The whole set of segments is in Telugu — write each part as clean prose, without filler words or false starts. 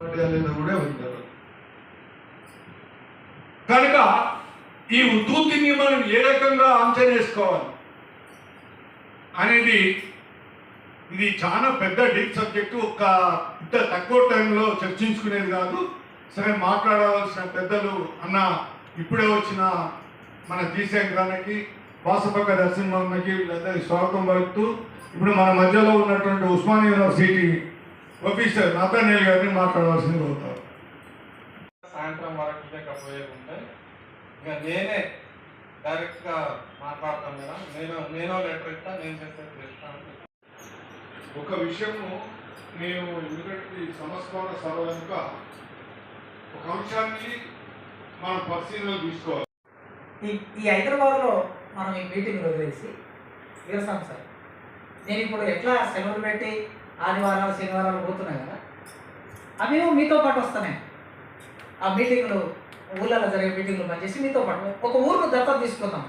అనేది కూడా ఉంటారు. కనుక ఈ ఉద్ధృతిని మనం ఏ రకంగా అంచనా వేసుకోవాలి అనేది ఇది చాలా పెద్ద డీప్ సబ్జెక్టు. ఇంత తక్కువ టైంలో చర్చించుకునేది కాదు. సరే, మాట్లాడవలసిన పెద్దలు అన్న ఇప్పుడే వచ్చిన మన జీశంకరానికి, వాసపక్క నరసింహమ్మకి వీళ్ళందరికీ స్వాగతం పలుకుతూ ఇప్పుడు మన మధ్యలో ఉన్నటువంటి ఉస్మానియా యూనివర్సిటీ ప్రొఫెసర్ నాథానియల్ గారిని మాట్లాడవలసింది అవుతారు. సాయంత్రం వరకు పోయేది ఉంటే ఇక నేనే డైరెక్ట్గా మాట్లాడతాను మేడం. నేను లెటర్ ఇస్తా, నేను చెప్పేది చేస్తాను. ఒక విషయము నేను ఎందుకంటే సంస్మరణ సభ కనుక ఒక అంశాన్ని మనం పరిశీలన తీసుకోవాలి. ఈ హైదరాబాద్లో మనం ఈ మీటింగ్ వదిలేసి వ్యవసాయం సార్, నేను ఇప్పుడు ఎట్లా సెలవులు పెట్టి ఆదివారాలు శనివారాలు పోతున్నాయి కదా, అవి మీతో పాటు వస్తున్నాయి. ఆ మీటింగ్లు ఊళ్ళలో జరిగే మీటింగ్లు పనిచేసి మీతో పాటు ఒక ఊరును దత్తత తీసుకుందాం.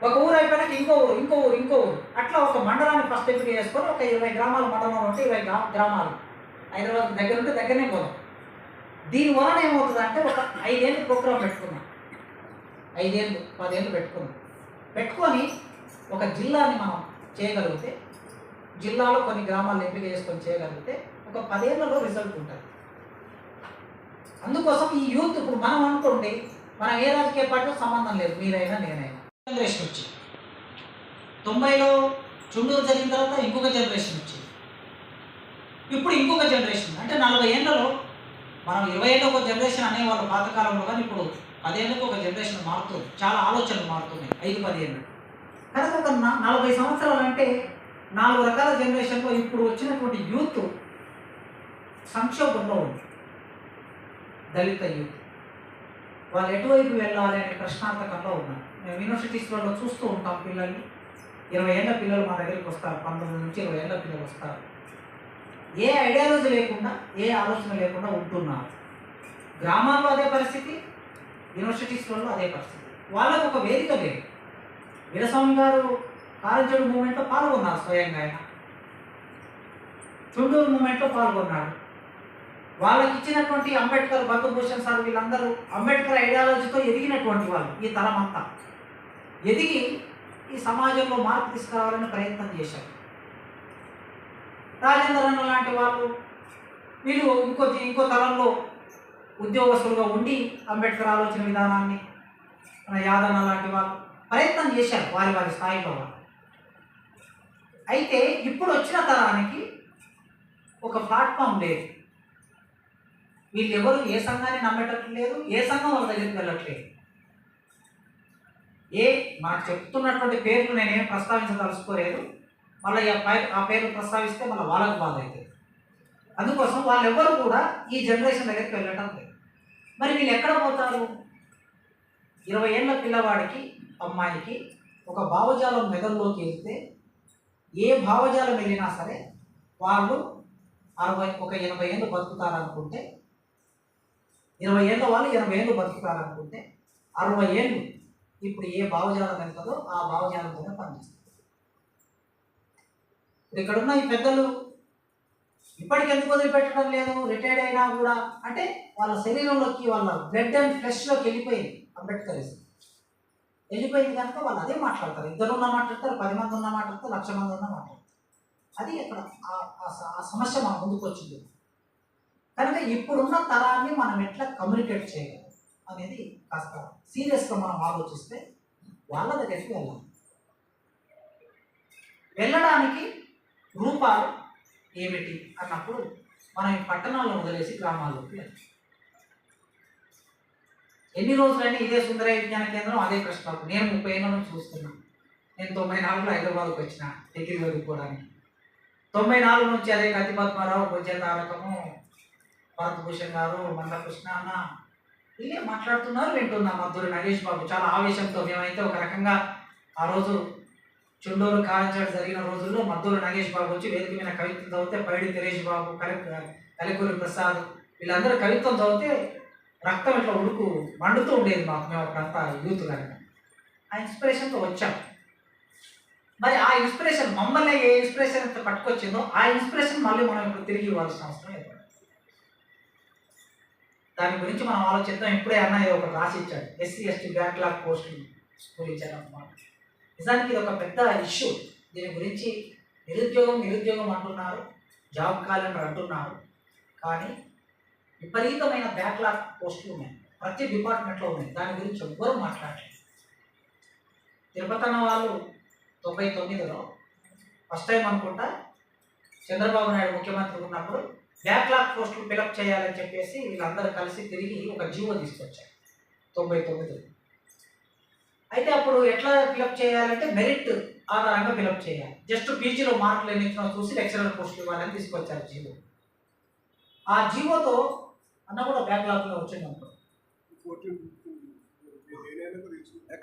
ఒక ఊరు అయిపోయినాక ఇంకో ఊరు అట్లా ఒక మండలాన్ని ఫస్ట్ ఎంపిక చేసుకొని ఒక 20 గ్రామాల మండలం ఉంటే 20 గ్రామాలు హైదరాబాద్ దగ్గర ఉంటే దగ్గరనే పోదాం. దీని వలన ఏమవుతుంది అంటే ఒక 5 ఏళ్ళు ప్రోగ్రాం పెట్టుకున్నాం, 5 ఏళ్ళు 10 ఏళ్ళు పెట్టుకొని ఒక జిల్లాని మనం చేయగలిగితే, జిల్లాలో కొన్ని గ్రామాలను ఎంపిక చేసుకొని చేయగలిగితే ఒక 10 ఏళ్లలో రిజల్ట్ ఉంటుంది. అందుకోసం ఈ యూత్ ఇప్పుడు మనం అనుకోండి, మనం ఏ రాజకీయ పార్టీతో సంబంధం లేదు, మీరైనా నేనైనా. జనరేషన్ వచ్చింది 90లో చుండూరు జరిగిన తర్వాత ఇంకొక జనరేషన్ వచ్చింది. ఇప్పుడు ఇంకొక జనరేషన్ అంటే 40 ఏళ్లలో మనం 20 ఏళ్ళకి ఒక జనరేషన్ అనేవాళ్ళు పాతకాలంలో, కానీ ఇప్పుడు 10 ఏళ్ళకి ఒక జనరేషన్ మారుతుంది. చాలా ఆలోచనలు మారుతున్నాయి 5-10 ఏళ్ళు. కనుక ఒక 40 సంవత్సరాలు అంటే 4 రకాల జనరేషన్లో ఇప్పుడు వచ్చినటువంటి యూత్ సంక్షోభంలో ఉంది. దళిత యూత్ వాళ్ళు ఎటువైపు వెళ్ళాలి అనే ప్రశ్నార్థకంలో ఉన్నారు. మేము యూనివర్సిటీస్లలో చూస్తూ ఉంటాం పిల్లల్ని. 20 ఏళ్ళ పిల్లలు మా దగ్గరికి వస్తారు, 19 నుంచి 20 ఏళ్ళ పిల్లలు వస్తారు. ఏ ఐడియాలజీ లేకుండా, ఏ ఆలోచన లేకుండా ఉంటున్నారు. గ్రామాల్లో అదే పరిస్థితి, యూనివర్సిటీస్లలో అదే పరిస్థితి. వాళ్ళకు ఒక వేదిక లేదు. వీరస్వామి గారు కారంచేడు మూమెంట్లో పాల్గొన్నారు, స్వయంగా ఆయన చుండూరు మూమెంట్లో పాల్గొన్నాడు. వాళ్ళకి ఇచ్చినటువంటి అంబేద్కర్, భగభూషణ్ సార్ వీళ్ళందరూ అంబేద్కర్ ఐడియాలజీతో ఎదిగినటువంటి వాళ్ళు. ఈ తరం అంతా ఎదిగి ఈ సమాజంలో మార్పు తీసుకురావాలని ప్రయత్నం చేశారు. రాజేంద్ర అన్న లాంటి వాళ్ళు వీళ్ళు ఇంకో తరంలో ఉద్యోగస్తులుగా ఉండి అంబేద్కర్ ఆలోచన విధానాన్ని, మన యాదన్న లాంటి వాళ్ళు ప్రయత్నం చేశారు వారి స్థాయిలో. అయితే ఇప్పుడు వచ్చిన తరానికి ఒక ప్లాట్ఫామ్ లేదు. వీళ్ళెవరు ఏ సంఘాన్ని నమ్మేటట్లు లేదు, ఏ సంఘం వాళ్ళ దగ్గరికి వెళ్ళట్లేదు. మనకు చెప్తున్నటువంటి పేర్లు నేనేం ప్రస్తావించదలుచుకోలేదు. మళ్ళీ ఆ పేర్లు ప్రస్తావిస్తే మళ్ళీ వాళ్ళకు బాధ అవుతుంది. అందుకోసం వాళ్ళెవ్వరు కూడా ఈ జనరేషన్ దగ్గరికి వెళ్ళటం లేదు. మరి వీళ్ళు ఎక్కడ పోతారు? 20 ఏళ్ళ పిల్లవాడికి, అమ్మాయికి ఒక భావజాలం మెదడులోకి వెళ్తే, ఏ భావజాలం వెళ్ళినా సరే వాళ్ళు 80 ఏళ్ళు బతుకుతారనుకుంటే, 20 ఏళ్ళ వాళ్ళు 80 ఏళ్ళు బతుకుతారనుకుంటే 60 ఏళ్ళు ఇప్పుడు ఏ భావజాలం వెళ్తుందో ఆ భావజాలంతోనే పనిచేస్తుంది. ఇక్కడున్న ఈ పెద్దలు ఇప్పటికి ఎందుకు వదిలిపెట్టడం లేదు? రిటైర్డ్ అయినా కూడా అంటే వాళ్ళ శరీరంలోకి, వాళ్ళ బ్లడ్ అండ్ ఫ్లెష్లోకి వెళ్ళిపోయింది అంబేద్కరిజం. వెళ్ళిపోయింది కనుక వాళ్ళు అదే మాట్లాడతారు. 2 ఉన్నా మాట్లాడతారు, 10 మంది ఉన్నా మాట్లాడతారు, 1,00,000 మంది ఉన్నా మాట్లాడతారు. అది అక్కడ ఆ సమస్య మన ముందుకు వచ్చింది. కనుక ఇప్పుడున్న తరాన్ని మనం ఎట్లా కమ్యూనికేట్ చేయగలం అనేది కాస్త సీరియస్గా మనం ఆలోచిస్తే వాళ్ళ దగ్గరికి వెళ్ళడానికి రూపాలు ఏమిటి అన్నప్పుడు మనం ఈ పట్టణాల్లో వదిలేసి గ్రామాల్లోకి వెళ్ళాలి. ఎన్ని రోజులైనా ఇదే సుందరయ్య విజ్ఞాన కేంద్రం, అదే ప్రశ్న. నేను 30 ఏళ్ళ నుంచి చూస్తున్నాను. నేను 94లో హైదరాబాద్కి వచ్చిన డిగ్రీ చదువుకోవడానికి. 94 నుంచి అదే కత్తి పద్మారావు, బొజ్జ తారకము, భరతభూషణ్ గారు, మందకృష్ణ అన్న వీళ్ళే మాట్లాడుతున్నారు, వింటున్నాం. మద్దూరి నగేష్ బాబు చాలా ఆవేశంతో, మేమైతే ఒక రకంగా ఆ రోజు చుండూరు కారంచేడు జరిగిన రోజుల్లో మద్దూరి నగేష్ బాబు వచ్చి వేదిక మీద కవిత్వం చదివితే, పైడి తిరేష్ బాబు, కలికూరి ప్రసాద్ వీళ్ళందరూ కవిత్వం చదివితే రక్తం ఇట్లా మండుతూ ఉండేది మాకు. మేము అప్పుడంతా యూత్ కనుక ఆ ఇన్స్పిరేషన్తో వచ్చాం. మరి ఆ ఇన్స్పిరేషన్ మమ్మల్ని ఏ ఇన్స్పిరేషన్ పట్టుకొచ్చిందో ఆ ఇన్స్పిరేషన్ మళ్ళీ మనం ఇప్పుడు తిరిగి ఇవ్వాల్సిన అవసరం లేదు. దాని గురించి మనం ఆలోచిద్దాం. ఇప్పుడే అన్న ఇది ఒకటి రాసి ఇచ్చాడు, ఎస్సీ ఎస్టీ బ్యాక్లాగ్ పోస్టులు గురించి అన్నమాట. నిజానికి ఇది ఒక పెద్ద ఇష్యూ. దీని గురించి నిరుద్యోగం అంటున్నారు, జాబ్ క్యాలెండర్ అంటున్నారు, కానీ విపరీతమైన బ్యాక్లాగ్ పోస్టులు ఉన్నాయి, ప్రతి డిపార్ట్మెంట్లో ఉన్నాయి. దాని గురించి ఎవ్వరూ మాట్లాడలేదు. తిరుపతి అన్న వాళ్ళు 99లో ఫస్ట్ టైం అనుకుంటా చంద్రబాబు నాయుడు ముఖ్యమంత్రి ఉన్నప్పుడు బ్యాక్లాగ్ పోస్టులు ఫిలప్ చేయాలని చెప్పేసి వీళ్ళందరూ కలిసి తిరిగి ఒక జీవో తీసుకొచ్చారు 99లో. అయితే అప్పుడు ఎట్లా ఫిలప్ చేయాలంటే మెరిట్ ఆధారంగా ఫిలప్ చేయాలి. జస్ట్ పీజీలో మార్కులు ఎన్ని ఇచ్చినా చూసి లెక్చరర్ పోస్టులు ఇవ్వాలని తీసుకొచ్చారు జీవో. ఆ జీవోతో అన్న కూడా బ్యాక్లాగ్లో వచ్చింది అనుకో.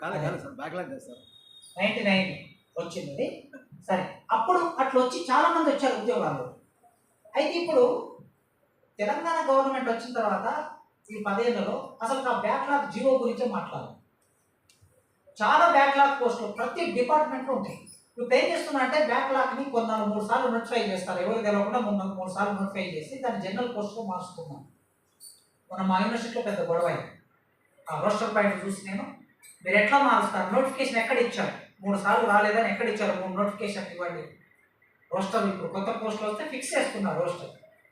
కాదు సార్, బ్యాక్లాగ్ కాదు సార్, 99 వచ్చింది. సరే, అప్పుడు అట్లా వచ్చి చాలా మంది వచ్చారు ఉద్యోగాలు. అయితే ఇప్పుడు తెలంగాణ గవర్నమెంట్ వచ్చిన తర్వాత ఈ 10 ఏళ్లలో అసలు ఆ బ్యాక్లాగ్ జీవో గురించే మాట్లాడాలి. చాలా బ్యాక్లాగ్ పోస్టులు ప్రతి డిపార్ట్మెంట్లో ఉంటాయి. ఇప్పుడు ఏం చేస్తున్నా అంటే బ్యాక్లాగ్ని కొన్ని 3 సార్లు నోటిఫై చేస్తారు, ఎవరు తెలియకుండా 3 సార్లు నోటిఫై చేసి దాన్ని జనరల్ పోస్టులో మార్చుకున్నాం. మన మా యూనివర్సిటీలో పెద్ద గొడవ అయింది. ఆ రోస్టర్ పాయింట్ చూసి నేను, మీరు ఎట్లా మారుస్తారు, నోటిఫికేషన్ ఎక్కడ ఇచ్చారు, 3 సార్లు రాలేదని ఎక్కడ ఇచ్చారు, 3 నోటిఫికేషన్ ఇవ్వండి. రోస్టర్ ఇప్పుడు కొత్త పోస్టులు వస్తే ఫిక్స్ చేస్తున్నారు.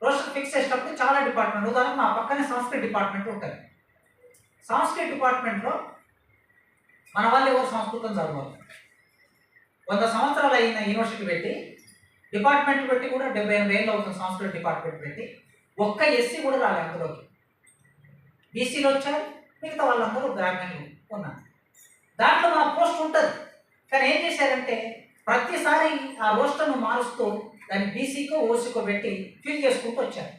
రోస్టర్ ఫిక్స్ చేసేటప్పుడు చాలా డిపార్ట్మెంట్, ఉదాహరణకు మా పక్కనే సంస్కృతి డిపార్ట్మెంట్ ఉంటుంది. సంస్కృతి డిపార్ట్మెంట్లో మన వాళ్ళు ఎవరు సంస్కృతం చదవాలి. 100 సంవత్సరాలు అయిన యూనివర్సిటీ పెట్టి డిపార్ట్మెంట్ పెట్టి కూడా 78 ఏళ్ళు అవుతుంది. సంస్కృతి డిపార్ట్మెంట్ పెట్టి ఒక్క ఎస్సీ కూడా రాలేదు అందులోకి. బీసీలు వచ్చారు, మిగతా వాళ్ళందరూ బ్రాహ్మణులు ఉన్నారు. దాంట్లో మన పోస్ట్ ఉంటుంది. కానీ ఏం చేశారంటే ప్రతిసారి ఆ రోస్టర్ను మారుస్తూ దాన్ని బీసీకో ఓసీకో పెట్టి ఫిల్ చేసుకుంటూ వచ్చారు.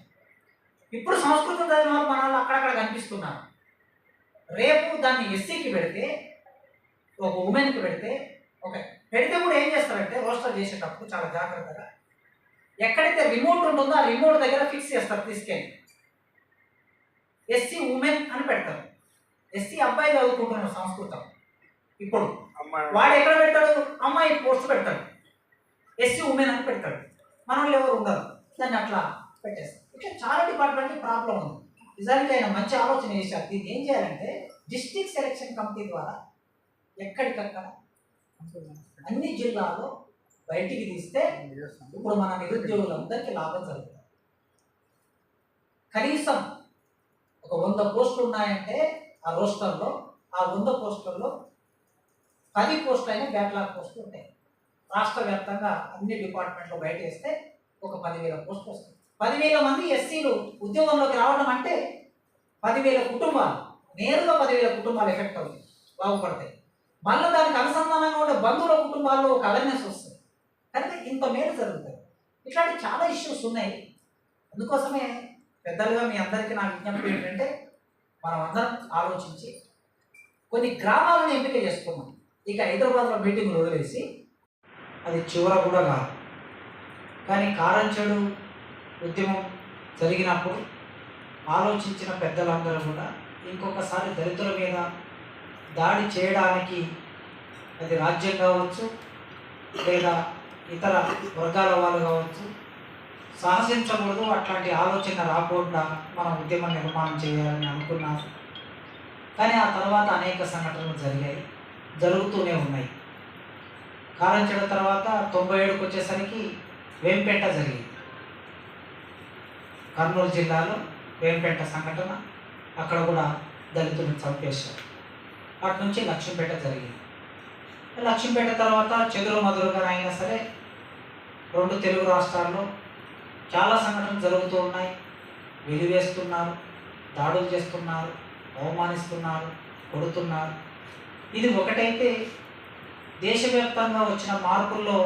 ఇప్పుడు సంస్కృతం చదివిన వాళ్ళు మన వాళ్ళు అక్కడక్కడ కనిపిస్తున్నారు. రేపు దాన్ని ఎస్సీకి పెడితే, ఒక ఉమెన్కి పెడితే కూడా ఏం చేస్తారంటే రోస్టర్ చేసేటప్పుడు చాలా జాగ్రత్తగా ఎక్కడైతే రిమోట్ ఉంటుందో ఆ రిమోట్ దగ్గర ఫిక్స్ చేస్తారు, తీసుకెళ్ళి ఎస్సీ ఉమెన్ అని పెడతారు. ఎస్సీ అబ్బాయి చదువుకుంటున్నాడు సంస్కృతం, ఇప్పుడు వాడు ఎక్కడ పెడతాడు, అమ్మాయి పోస్ట్ పెడతాడు, ఎస్సీ ఉమెన్ అని పెడతాడు. మన వాళ్ళు ఎవరు ఉండరు, దాన్ని అట్లా పెట్టేస్తారు. ఇట్లా చాలా డిపార్ట్మెంట్కి ప్రాబ్లం ఉంది. నిజానికి ఆయన మంచి ఆలోచన చేశారు. దీన్ని ఏం చేయాలంటే డిస్ట్రిక్ట్ సెలక్షన్ కమిటీ ద్వారా ఎక్కడికక్కడ అన్ని జిల్లాలో బయటికి తీస్తే ఇప్పుడు మన నిరుద్యోగులందరికీ లాభం జరుగుతుంది. కనీసం ఒక 100 పోస్టులు ఉన్నాయంటే ఆ రోస్టర్లో, ఆ 100 పోస్టుల్లో 10 పోస్టులు అయినా బ్యాక్లాగ్ పోస్టులు ఉంటాయి. రాష్ట్ర వ్యాప్తంగా అన్ని డిపార్ట్మెంట్లో బయట వేస్తే ఒక 10,000 పోస్టులు వస్తాయి. 10,000 మంది ఎస్సీలు ఉద్యోగంలోకి రావడం అంటే 10,000 కుటుంబాలు, నేరుగా 10,000 కుటుంబాలు ఎఫెక్ట్ అవుతాయి, బాగుపడతాయి. మళ్ళీ దానికి అనుసంధానంగా ఉండే బంధువుల కుటుంబాల్లో ఒక అవేర్నెస్ వస్తుంది. కనుక ఇంత మేలు జరుగుతుంది. ఇట్లాంటి చాలా ఇష్యూస్ ఉన్నాయి. అందుకోసమే పెద్దలుగా మీ అందరికీ నా విజ్ఞప్తి ఏంటంటే మనం అందరం ఆలోచించి కొన్ని గ్రామాలను ఎంపిక చేసుకున్నాం. ఇక హైదరాబాద్లో మీటింగ్లు వదిలేసి అది చివర కూడా కాదు. కానీ కారంచెడు ఉద్యమం జరిగినప్పుడు ఆలోచించిన పెద్దలందరూ కూడా ఇంకొకసారి దళితుల మీద దాడి చేయడానికి, అది రాజ్యం కావచ్చు లేదా ఇతర వర్గాల వాళ్ళు కావచ్చు, సాహసించకూడదు. అట్లాంటి ఆలోచన రాకుండా మనం ఉద్యమ నిర్మాణం చేయాలని అనుకున్నారు. కానీ ఆ తర్వాత అనేక సంఘటనలు జరిగాయి, జరుగుతూనే ఉన్నాయి. కారంచెడ తర్వాత 97కు వచ్చేసరికి వేంపేట జరిగింది. కర్నూలు జిల్లాలో వేంపేట సంఘటన, అక్కడ కూడా దళితులను చంపేశారు. అటు నుంచి లక్ష్మీపేట జరిగింది. లక్ష్మీపేట తర్వాత చెదురు మదురుగా అయినా సరే 2 తెలుగు రాష్ట్రాల్లో చాలా సంఘటనలు జరుగుతూ ఉన్నాయి. వెలివేస్తున్నారు, దాడులు చేస్తున్నారు, అవమానిస్తున్నారు, కొడుతున్నారు. ఇది ఒకటైతే దేశవ్యాప్తంగా వచ్చిన మార్పుల్లో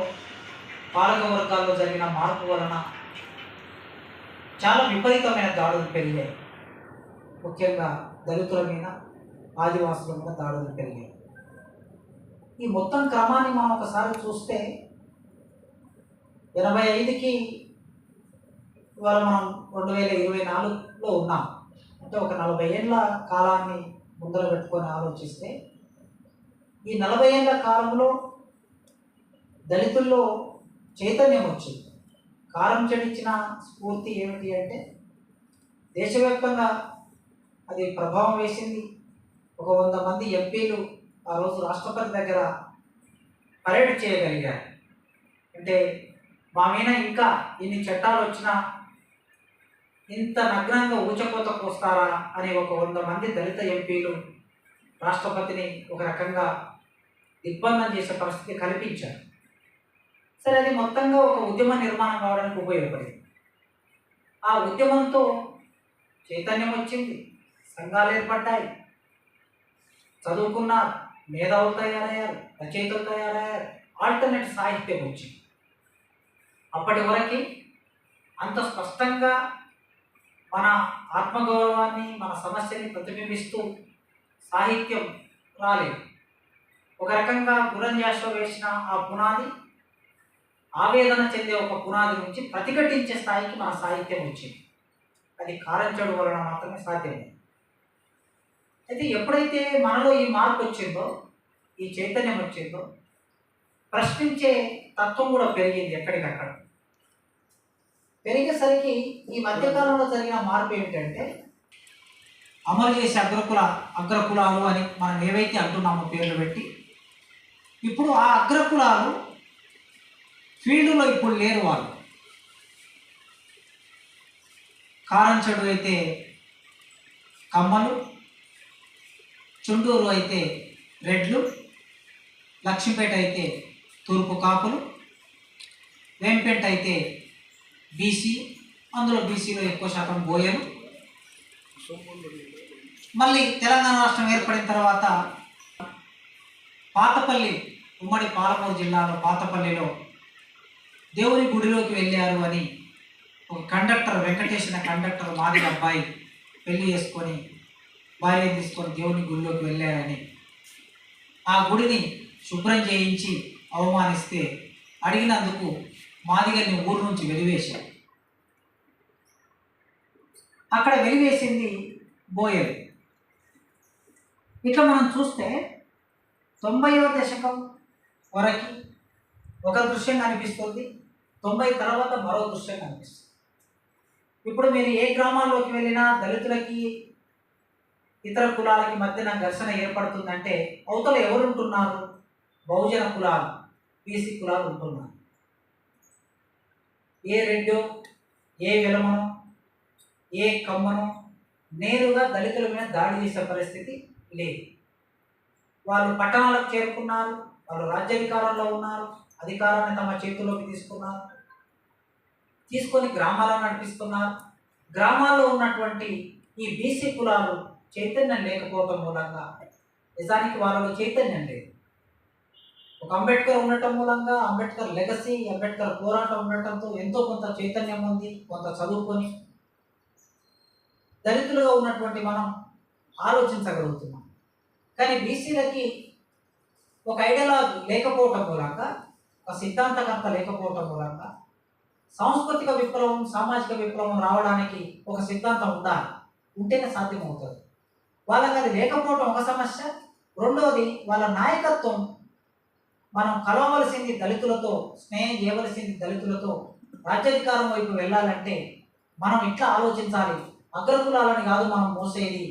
పాలక వర్గాల్లో జరిగిన మార్పు వలన చాలా విపరీతమైన దాడులు పెరిగాయి. ముఖ్యంగా దళితుల మీద, ఆదివాసుల మీద దాడులు పెరిగాయి. ఈ మొత్తం క్రమాన్ని మనం ఒకసారి చూస్తే 85కి ఇవాళ మనం 2024లో ఉన్నాం. అంటే ఒక 40 ఏళ్ళ కాలాన్ని ముందర పెట్టుకొని ఆలోచిస్తే ఈ 40 ఏళ్ళ కాలంలో దళితుల్లో చైతన్యం వచ్చింది. కారంచెడు ఇచ్చిన స్ఫూర్తి ఏమిటి అంటే దేశవ్యాప్తంగా అది ప్రభావం వేసింది. ఒక 100 మంది ఎంపీలు ఆ రోజు రాష్ట్రపతి దగ్గర పరేడ్ చేయగలిగారు. అంటే మా మీద ఇంకా ఇన్ని చట్టాలు వచ్చినా ఇంత నగ్నంగా ఊచకోత కోస్తారా అని ఒక 100 మంది దళిత ఎంపీలు రాష్ట్రపతిని ఒక రకంగా దిగ్బంధం చేసే పరిస్థితి కల్పించారు. సరే, అది మొత్తంగా ఒక ఉద్యమ నిర్మాణం కావడానికి ఉపయోగపడింది. ఆ ఉద్యమంతో చైతన్యం వచ్చింది, సంఘాలు ఏర్పడ్డాయి, చదువుకున్నారు, మేధావులు తయారయ్యారు, రచయితలు తయారయ్యారు, ఆల్టర్నేట్ సాహిత్యం వచ్చింది. అప్పటి వరకు అంత స్పష్టంగా మన ఆత్మగౌరవాన్ని, మన సమస్యని ప్రతిబింబిస్తూ సాహిత్యం రాలేదు. ఒక రకంగా గురంజాషో వేసిన ఆ పునాది ఆవేదన చెందే ఒక పునాది నుంచి ప్రతిఘటించే స్థాయికి మన సాహిత్యం వచ్చింది. అది కారంచెడు వలన మాత్రమే సాధ్యమైంది. అయితే ఎప్పుడైతే మనలో ఈ మార్పు వచ్చిందో, ఈ చైతన్యం వచ్చిందో, ప్రశ్నించే తత్వం కూడా పెరిగింది. ఎక్కడికక్కడ పెరిగేసరికి ఈ మధ్యకాలంలో జరిగిన మార్పు ఏమిటంటే, అమలు చేసే అగ్రకులాలు అని మనం ఏవైతే అంటున్నామో పేర్లు పెట్టి, ఇప్పుడు ఆ అగ్రకులాలు ఫీల్డ్లో ఇప్పుడు లేరు. వాళ్ళు కారంచెడు అయితే కమ్మలు, చుండూరు అయితే రెడ్లు, లక్ష్మీపేట అయితే తూర్పు కాపులు, వేంపేట అయితే బీసీ, అందులో బీసీలో ఎక్కువ శాతం బోయలు. మళ్ళీ తెలంగాణ రాష్ట్రం ఏర్పడిన తర్వాత పాతపల్లి, ఉమ్మడి పాలమూరు జిల్లాలో పాతపల్లిలో దేవుని గుడిలోకి వెళ్ళారు అని ఒక కండక్టర్, వెంకటేష్ అనే కండక్టర్ మాదిరి అబ్బాయి పెళ్లి చేసుకొని భార్య తీసుకొని దేవుని గుడిలోకి వెళ్ళారని ఆ గుడిని శుభ్రం చేయించి అవమానిస్తే అడిగినందుకు మాదిగల్ని ఊరు నుంచి వెలివేశారు. అక్కడ వెలివేసింది బోయలు. ఇట్లా మనం చూస్తే 90వ దశకం వరకు ఒక దృశ్యం కనిపిస్తుంది, 90 తర్వాత మరో దృశ్యం కనిపిస్తుంది. ఇప్పుడు మీరు ఏ గ్రామాల్లోకి వెళ్ళినా దళితులకి ఇతర కులాలకి మధ్యన ఘర్షణ ఏర్పడుతుందంటే అవతల ఎవరు ఉంటున్నారు? బహుజన కులాలు, బీసీ కులాలు ఉంటున్నారు. ఏ రెడ్డో, ఏ వెలమనో, ఏ కమ్మనో నేరుగా దళితుల మీద దాడి చేసే పరిస్థితి లేదు. వాళ్ళు పట్టణాలకు చేరుకున్నారు, వాళ్ళు రాజ్యాధికారంలో ఉన్నారు, అధికారాన్ని తమ చేతుల్లోకి తీసుకొని గ్రామాలను నడిపిస్తున్నారు. గ్రామాల్లో ఉన్నటువంటి ఈ బీసీ కులాలు చైతన్యం లేకపోవటం మూలంగా నిజానికి వాళ్ళలో చైతన్యం లేదు. ఒక అంబేద్కర్ ఉండటం మూలంగా, అంబేద్కర్ లెగసీ, అంబేద్కర్ పోరాటం ఉండటంతో ఎంతో కొంత చైతన్యం ఉంది, కొంత చదువుకొని దళితులుగా ఉన్నటువంటి మనం ఆలోచించగలుగుతున్నాం. కానీ బీసీలకి ఒక ఐడియాలజీ లేకపోవటం మూలంగా, ఒక సిద్ధాంతకర్త లేకపోవటం మూలంగా సాంస్కృతిక విప్లవం, సామాజిక విప్లవం రావడానికి ఒక సిద్ధాంతం ఉండాలి, ఉంటేనే సాధ్యమవుతుంది. వాళ్ళకి అది లేకపోవడం ఒక సమస్య. రెండవది, వాళ్ళ నాయకత్వం మనం కలవవలసింది దళితులతో, స్నేహం చేయవలసింది దళితులతో, రాజ్యాధికారం వైపు వెళ్ళాలంటే మనం ఇట్లా ఆలోచించాలి, అగ్రకులాలని కాదు మనం మోసేది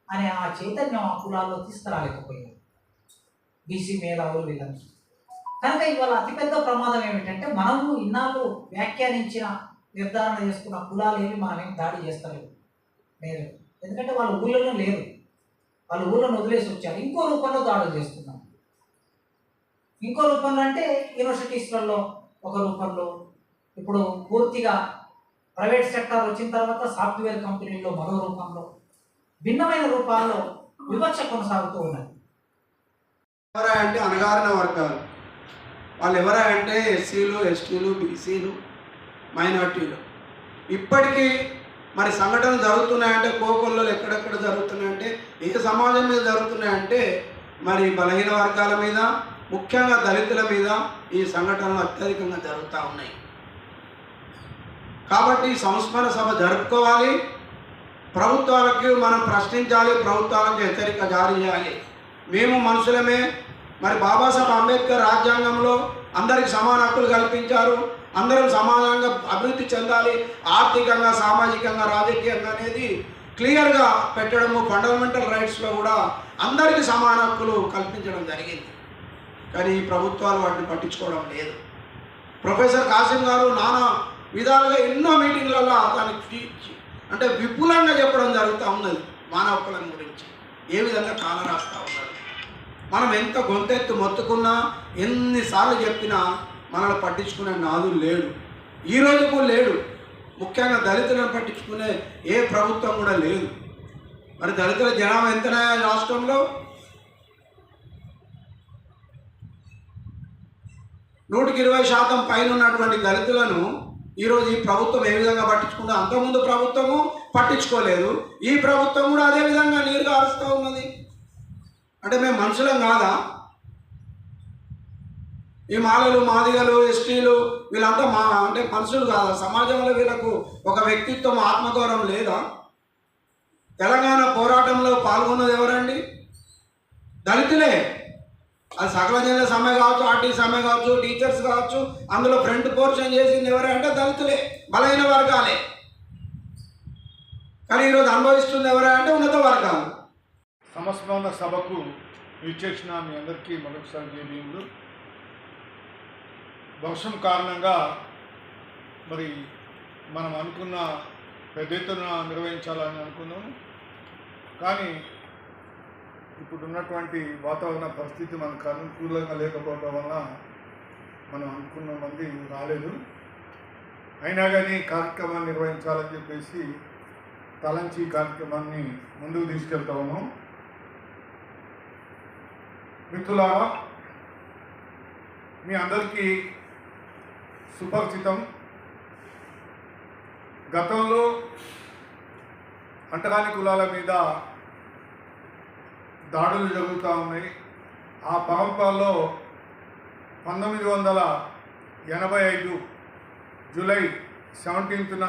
అనే ఆ చైతన్యం ఆ కులాల్లో తీసుకురాలేకపోయారు బీసీ మేధావులు వీళ్ళని. కనుక ఇవాళ అతిపెద్ద ప్రమాదం ఏమిటంటే, మనము ఇన్నాళ్ళు వ్యాఖ్యానించిన, నిర్ధారణ చేసుకున్న కులాలు ఏమి మనమేం దాడి చేస్తలేవు లేదు. ఎందుకంటే వాళ్ళ ఊళ్ళో లేరు, వాళ్ళ ఊళ్ళను వదిలేసి వచ్చారు. ఇంకో రూపంలో దాడులు చేస్తున్నారు. ఇంకో రూపంలో అంటే యూనివర్సిటీస్లలో ఒక రూపంలో, ఇప్పుడు పూర్తిగా ప్రైవేట్ సెక్టార్ వచ్చిన తర్వాత సాఫ్ట్వేర్ కంపెనీల్లో మరో రూపంలో, భిన్నమైన రూపాల్లో వివక్ష కొనసాగుతూ ఉన్నది. ఎవరా అంటే అణగారిన వర్గాలు. వాళ్ళు ఎవరా అంటే ఎస్సీలు, ఎస్టీలు, బీసీలు, మైనార్టీలు. ఇప్పటికీ మరి సంఘటనలు జరుగుతున్నాయంటే కోకొల్లో ఎక్కడెక్కడ జరుగుతున్నాయంటే, ఏ సమాజం మీద జరుగుతున్నాయంటే మరి బలహీన వర్గాల మీద, ముఖ్యంగా దళితుల మీద ఈ సంఘటనలు అత్యధికంగా జరుగుతూ ఉన్నాయి. కాబట్టి సంస్మరణ సభ జరుపుకోవాలి, ప్రభుత్వాలకు మనం ప్రశ్నించాలి, ప్రభుత్వాలకు హెచ్చరిక జారీ చేయాలి. మేము మనుషులమే, మరి బాబాసాహెబ్ అంబేద్కర్ రాజ్యాంగంలో అందరికి సమాన హక్కులు కల్పించారు, అందరం సమానంగా అభివృద్ధి చెందాలి, ఆర్థికంగా, సామాజికంగా, రాజకీయంగా అనేది క్లియర్గా పెట్టడము, ఫండమెంటల్ రైట్స్లో కూడా అందరికీ సమాన హక్కులు కల్పించడం జరిగింది. కానీ ఈ ప్రభుత్వాలు వాటిని పట్టించుకోవడం లేదు. ప్రొఫెసర్ కాసిం గారు నానా విధాలుగా ఎన్నో మీటింగ్లలో దానికి అంటే విపులంగా చెప్పడం జరుగుతూ ఉన్నది. మానవ హక్కుల గురించి ఏ విధంగా కాల రాస్తూ ఉన్నారు. మనం ఎంత గొంతెత్తు మొత్తుకున్నా, ఎన్నిసార్లు చెప్పినా మనల్ని పట్టించుకునే నాదులు లేడు, ఈ రోజుకు లేడు. ముఖ్యంగా దళితులను పట్టించుకునే ఏ ప్రభుత్వం కూడా లేదు. మరి దళితుల జనాభా ఎంతనా రాష్ట్రంలో? 120% పైన ఉన్నటువంటి దళితులను ఈరోజు ఈ ప్రభుత్వం ఏ విధంగా పట్టించుకుందో, అంతకుముందు ప్రభుత్వము పట్టించుకోలేదు, ఈ ప్రభుత్వం కూడా అదే విధంగా నీరుగా అరుస్తూ ఉన్నది. అంటే మేము మనుషులం కాదా? ఈ మాలలు, మాదిగలు, ఎస్టీలు వీళ్ళంతా అంటే మనుషులు కాదా? సమాజంలో వీళ్ళకు ఒక వ్యక్తిత్వం, ఆత్మగౌరవం లేదా? తెలంగాణ పోరాటంలో పాల్గొన్నది ఎవరండి? దళితులే. అది సకల జనుల సమ్మె కావచ్చు, ఆర్టీ సమ్మె కావచ్చు, టీచర్స్ కావచ్చు, అందులో ఫ్రంట్ పోర్షన్ చేసింది ఎవరంటే దళితులే, బలహీన వర్గాలే. కానీ ఈరోజు అనుభవిస్తుంది ఎవరంటే ఉన్నత వర్గాలు. సంస్మరణ సభకు విచ్చేసిన మీ అందరికీ మరొకసారి జైభీములు. వర్షం కారణంగా మరి మనం అనుకున్న పెద్ద ఎత్తున నిర్వహించాలని అనుకున్నాము. కానీ ఇప్పుడు ఉన్నటువంటి వాతావరణ పరిస్థితి మనకు అనుకూలంగా లేకపోవడం వల్ల మనం అనుకున్న మంది రాలేదు. అయినా కానీ కార్యక్రమాన్ని నిర్వహించాలని చెప్పేసి తలంచి కార్యక్రమాన్ని ముందుకు తీసుకెళ్తా ఉన్నాం. మిత్రులారా, మీ అందరికీ సుపరిచితం, గతంలో అంటరాని కులాల మీద దాడులు జరుగుతూ ఉన్నాయి. ఆ పరంపరలో 1985 జూలై 17న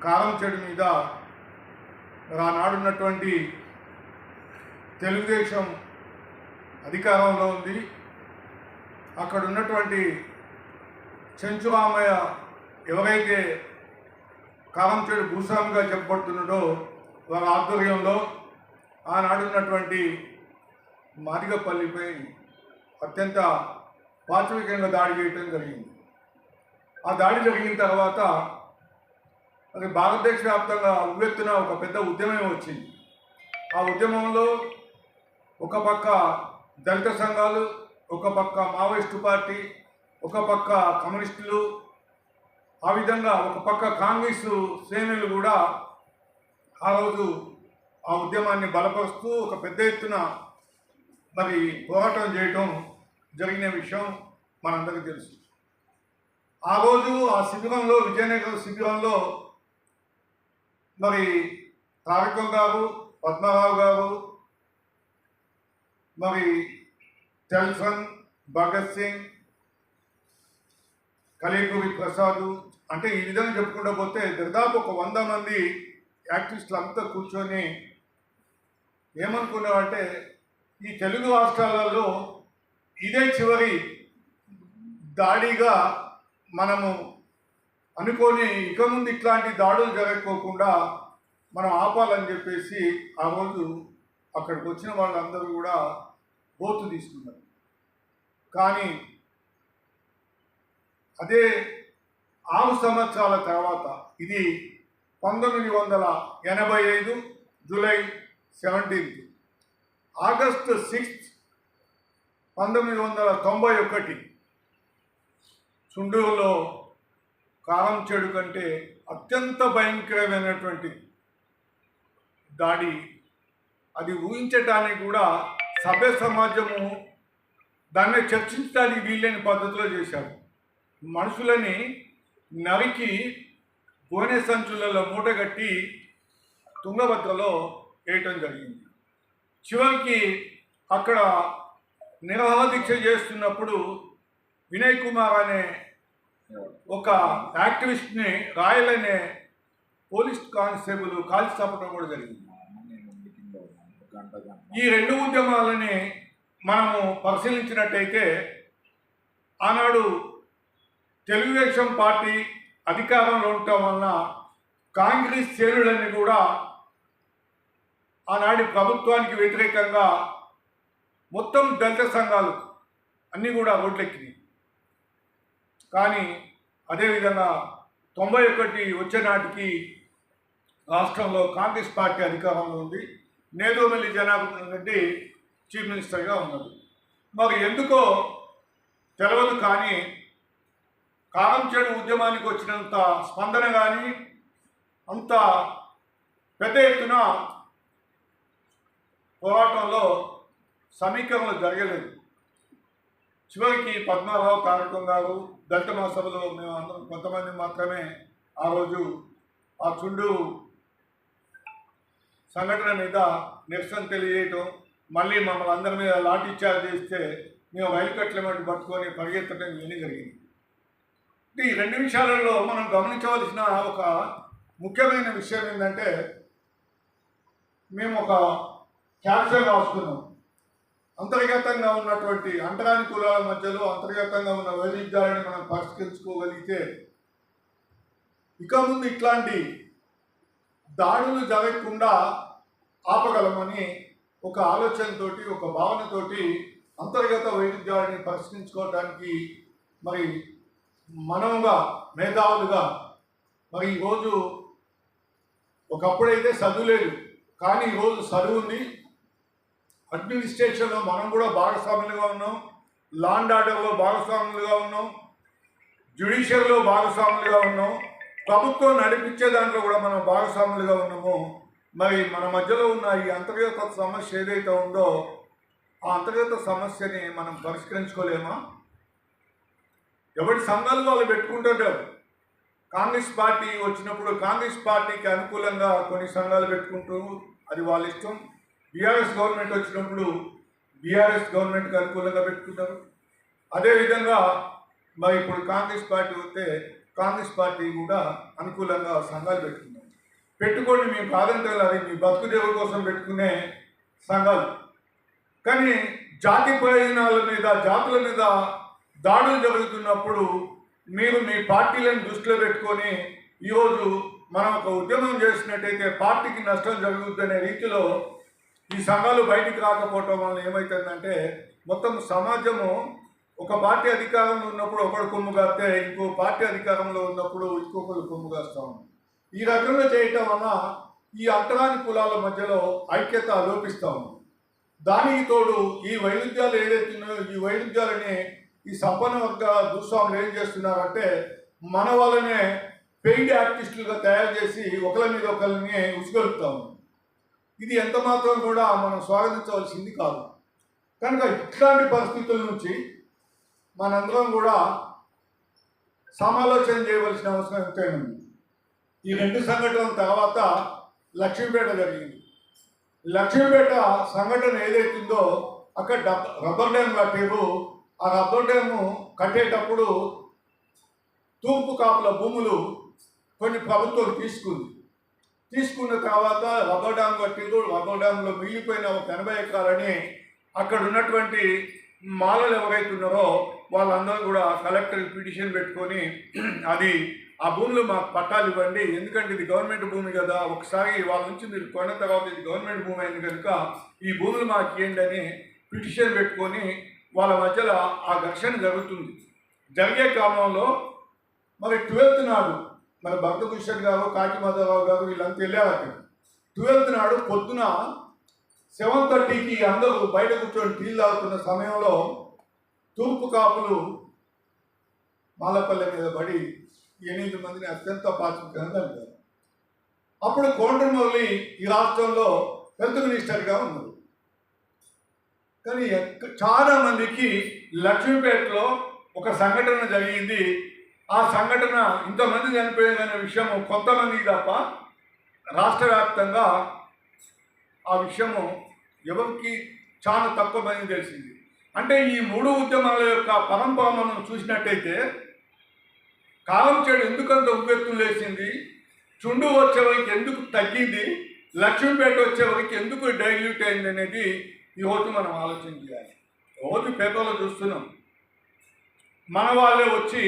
కారంచేడు మీద ఆనాడున్నటువంటి తెలుగుదేశం అధికారంలో ఉంది. అక్కడ ఉన్నటువంటి చెంచురామయ్య ఎవరైతే కారంచేడు భూస్వామిగా చెప్పబడుతున్నాడో వారి ఆధ్వర్యంలో ఆనాడున్నటువంటి మాదిగపల్లిపై అత్యంత పాశవికంగా దాడి చేయడం జరిగింది. ఆ దాడి జరిగిన తర్వాత అది భారతదేశ వ్యాప్తంగా ఉవ్వెత్తున ఒక పెద్ద ఉద్యమం వచ్చింది. ఆ ఉద్యమంలో ఒక పక్క దళిత సంఘాలు, ఒక పక్క మావోయిస్టు పార్టీ, ఒక పక్క కమ్యూనిస్టులు, ఆ విధంగా ఒక పక్క కాంగ్రెస్ శ్రేణులు కూడా ఆ రోజు ఆ ఉద్యమాన్ని బలపరుస్తూ ఒక పెద్ద ఎత్తున మరి పోరాటం చేయటం జరిగిన విషయం మనందరికీ తెలుసు. ఆ రోజు ఆ శిబిరంలో, విజయనగరం శిబిరంలో మరి తారకం గారు, పద్మరావు గారు, మరి టెల్సన్, భగత్ సింగ్, కలిగురి ప్రసాద్, అంటే ఈ విధంగా చెప్పుకుంటూ పోతే దాదాపు ఒక 100 మంది యాక్టివిస్టులు అంతా కూర్చొని ఏమనుకున్నామంటే ఈ తెలుగు రాష్ట్రాలలో ఇదే చివరి దాడిగా మనము అనుకొని ఇక ముందు ఇట్లాంటి దాడులు జరగకోకుండా మనం ఆపాలని చెప్పేసి ఆ రోజు అక్కడికి వచ్చిన వాళ్ళందరూ కూడా ఓతు తీసుకున్నారు. కానీ అదే 6 సంవత్సరాల తర్వాత, ఇది 1985 జూలై 17, ఆగస్టు 6, 1991 చుండూరులో కారంచేడు కంటే అత్యంత భయంకరమైనటువంటి దాడి. అది ఊహించటానికి కూడా సభ్య సమాజము దాన్ని చర్చించడానికి వీలైన పద్ధతిలో చేశారు. మనుషులని నరికి గోనె సంచులలో మూటగట్టి తుంగభద్రలో వేయటం జరిగింది. చివరికి అక్కడ నిరాహార దీక్ష చేస్తున్నప్పుడు వినయ్ కుమార్ అనే ఒక యాక్టివిస్ట్ని రాయల్ అనే పోలీస్ కానిస్టేబుల్ కాల్చి చంపడం కూడా జరిగింది. ఈ 2 ఉద్యమాలని మనము పరిశీలించినట్టయితే ఆనాడు తెలుగుదేశం పార్టీ అధికారంలో ఉండటం వలన కాంగ్రెస్ శ్రేణులన్నీ కూడా ఆనాటి ప్రభుత్వానికి వ్యతిరేకంగా మొత్తం దళిత సంఘాలు అన్నీ కూడా రోడ్లెక్కినాయి. కానీ అదేవిధంగా 91 వచ్చే నాటికి రాష్ట్రంలో కాంగ్రెస్ పార్టీ అధికారంలో ఉంది. నేదురుమల్లి జనార్దన్ రెడ్డి చీఫ్ మినిస్టర్గా ఉన్నది. మరి ఎందుకో తెలవదు, కానీ కారంచేడు ఉద్యమానికి వచ్చినంత స్పందన కానీ అంత పెద్ద ఎత్తున పోరాటంలో సమీకరణలు జరగలేదు. చివరికి పద్మారావు తారకం గారు దళిత మహాసభలో మేము అందరం కొంతమంది మాత్రమే ఆ రోజు ఆ చుండు సంఘటన మీద నిరసన తెలియజేయటం, మళ్ళీ మమ్మల్ని అందరి మీద లాఠీ చార్జ్ చేస్తే మేము రైలు కట్ల మట్టి పట్టుకొని పరిగెత్తడం ఇవన్నీ జరిగింది. ఈ రెండు విషయాలలో మనం గమనించవలసిన ఒక ముఖ్యమైన విషయం ఏంటంటే, మేము ఒక క్యాప్షన్ రాసుకున్నాం. అంతర్గతంగా ఉన్నటువంటి అంటరాని కులాల మధ్యలో అంతర్గతంగా ఉన్న వైవిధ్యాలను మనం పరిష్కరించుకోగలిగితే ఇక ముందు ఇట్లాంటి దాడులు జరగకుండా ఆపగలమని ఒక ఆలోచనతోటి, ఒక భావనతోటి అంతర్గత వైవిధ్యాలని పరిష్కరించుకోవడానికి మరి మనముగా మేధావులుగా మరి ఈరోజు ఒకప్పుడైతే చదువు లేదు, కానీ ఈరోజు చదువు ఉంది. అడ్మినిస్ట్రేషన్లో మనం కూడా భాగస్వాములుగా ఉన్నాం, లా అండ్ ఆర్డర్లో భాగస్వాములుగా ఉన్నాం, జ్యుడిషియర్లో భాగస్వాములుగా ఉన్నాం, ప్రభుత్వం నడిపించే దాంట్లో కూడా మనం భాగస్వాములుగా ఉన్నాము. మరి మన మధ్యలో ఉన్న ఈ అంతర్గత సమస్య ఏదైతే ఉందో ఆ అంతర్గత సమస్యని మనం పరిష్కరించుకోలేమా? ఎవరి సంఘాలు వాళ్ళు పెట్టుకుంటుంటారు. కాంగ్రెస్ పార్టీ వచ్చినప్పుడు కాంగ్రెస్ పార్టీకి అనుకూలంగా కొన్ని సంఘాలు పెట్టుకుంటూ అది వాళ్ళ ఇష్టం. బీఆర్ఎస్ గవర్నమెంట్ వచ్చినప్పుడు బీఆర్ఎస్ గవర్నమెంట్కి అనుకూలంగా పెట్టుకుంటారు. అదేవిధంగా మరి ఇప్పుడు కాంగ్రెస్ పార్టీ వస్తే కాంగ్రెస్ పార్టీ కూడా అనుకూలంగా సంఘాలు పెట్టుకోండి, మేము కాదంటే అది మీ బతుకు దేవుడి కోసం పెట్టుకునే సంఘాలు. కానీ జాతి ప్రయోజనాల మీద, జాతుల మీద దాడులు జరుగుతున్నప్పుడు మీరు మీ పార్టీలను దృష్టిలో పెట్టుకొని ఈరోజు మనం ఒక ఉద్యమం చేసినట్టయితే పార్టీకి నష్టం జరుగుతుందనే రీతిలో ఈ సంఘాలు బయటికి రాకపోవటం వల్ల ఏమవుతుందంటే మొత్తం సమాజము ఒక పార్టీ అధికారంలో ఉన్నప్పుడు ఒకడు కొమ్ము కాస్తే ఇంకో పార్టీ అధికారంలో ఉన్నప్పుడు ఇంకొకరు కొమ్ము కాస్తాము. ఈ రకంగా చేయటం వల్ల ఈ అంటరాని కులాల మధ్యలో ఐక్యత లోపిస్తూ ఉంది. దానికి తోడు ఈ వైరుధ్యాలు ఏదైతే ఉన్నాయో ఈ వైరుధ్యాలని ఈ సంపన్న వర్గ భూస్వాములు ఏం చేస్తున్నారంటే మన వాళ్ళనే పెయిడ్ ఆర్టిస్టులుగా తయారు చేసి ఒకరి మీద ఒకరిని ఉసుగొలుపుతాము. ఇది ఎంత మాత్రం కూడా మనం స్వాగతించవలసింది కాదు. కనుక ఇట్లాంటి పరిస్థితుల నుంచి మనందరం కూడా సమాలోచన చేయవలసిన అవసరం ఎంతైనా ఉంది. ఈ రెండు సంఘటనల తర్వాత లక్ష్మీపేట జరిగింది. లక్ష్మీపేట సంఘటన ఏదైతుందో అక్కడ రబ్బర్ డ్యామ్ కట్టేరు. ఆ రబ్బర్ డ్యాము కట్టేటప్పుడు తూర్పు కాపుల భూములు కొన్ని ప్రభుత్వం తీసుకున్న తర్వాత రబ్బర్ డ్యామ్ కట్టిందో రబ్బర్ డ్యామ్లో మిగిలిపోయిన ఒక 80 ఎకరాలని అక్కడ ఉన్నటువంటి మాలలు ఎవరైతే ఉన్నారో వాళ్ళందరూ కూడా కలెక్టర్ పిటిషన్ పెట్టుకొని అది ఆ భూములు మాకు పట్టాలు ఇవ్వండి, ఎందుకంటే ఇది గవర్నమెంట్ భూమి కదా, ఒకసారి వాళ్ళ నుంచి మీరు కొన్న తర్వాత ఇది గవర్నమెంట్ భూమి అయింది కనుక ఈ భూములు మాకు ఇవ్వండి అని పిటిషన్ పెట్టుకొని వాళ్ళ మధ్యలో ఆ ఘర్షణ జరుగుతుంది. జరిగే క్రమంలో మరి 12th నాడు మరి భక్తభూషణ్ గారు, కాకి మాధవరావు గారు వీళ్ళంతా వెళ్ళారు అక్కడ. 12th నాడు పొద్దున 7:30కి అందరూ బయట కూర్చొని టీలు తాగుతున్న సమయంలో తూర్పు కాపులు మాలపల్లె మీద పడి 8 మందిని అత్యంత పాచికంగా చంపారు. అప్పుడు కోండ్రమురళి ఈ రాష్ట్రంలో హెల్త్ మినిస్టర్గా ఉన్నారు. కానీ చాలా మందికి లక్ష్మీపేటలో ఒక సంఘటన జరిగింది. ఆ సంఘటన ఇంతమంది చనిపోయిందనే విషయం కొంతమంది తప్ప రాష్ట్ర వ్యాప్తంగా ఆ విషయము ఎవరికి చాలా తక్కువ మంది తెలిసింది. అంటే ఈ 3 ఉద్యమాల యొక్క పరంపర మనం చూసినట్టయితే కారంచేడు ఎందుకంత ఉవ్వెత్తులు లేచింది, చుండు వచ్చేవరకు ఎందుకు తగ్గింది, లక్ష్మీపేట వచ్చేవరకు ఎందుకు డైల్యూట్ అయింది అనేది ఈరోజు మనం ఆలోచన చేయాలి. రోజు పేపర్లో చూస్తున్నాం. మన వాళ్ళే వచ్చి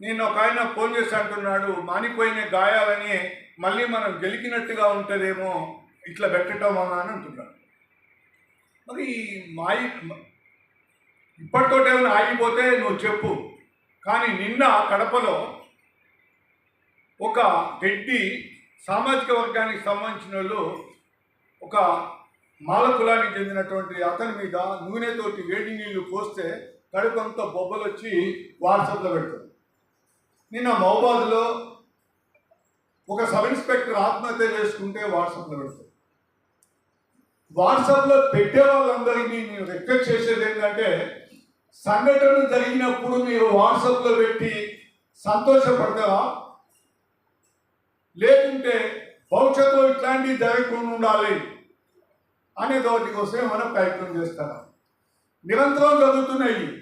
నేను ఒక ఆయన ఫోన్ చేసి అంటున్నాడు మానిపోయిన గాయాలని మళ్ళీ మనం గెలికినట్టుగా ఉంటుందేమో ఇట్లా పెట్టటమా అని అంటున్నాడు. మరి ఇప్పటితో ఏమైనా ఆగిపోతే నువ్వు చెప్పు. కానీ నిన్న కడపలో ఒక రెడ్డి సామాజిక వర్గానికి సంబంధించిన వాళ్ళు ఒక మాల కులానికి చెందినటువంటి అతని మీద నూనెతోటి వేడి నీళ్లు పోస్తే కడుపంతా బొబ్బలు వచ్చి వాట్సాప్లో పెడతారు. నిన్న మహబాద్లో ఒక సబ్ ఇన్స్పెక్టర్ ఆత్మహత్య చేసుకుంటే వాట్సాప్లో పెడతారు. వాట్సాప్లో పెట్టే వాళ్ళందరినీ నేను రిక్వెస్ట్ చేసేది ఏంటంటే, సంఘటన జరిగినప్పుడు మీరు వాట్సాప్లో పెట్టి సంతోషపడతారా, లేకుంటే భవిష్యత్తులో ఇట్లాంటివి జరగకుండా ఉండాలి అనే దాని కోసమే మనం ప్రయత్నం చేస్తాం. నిరంతరం జరుగుతున్నాయి.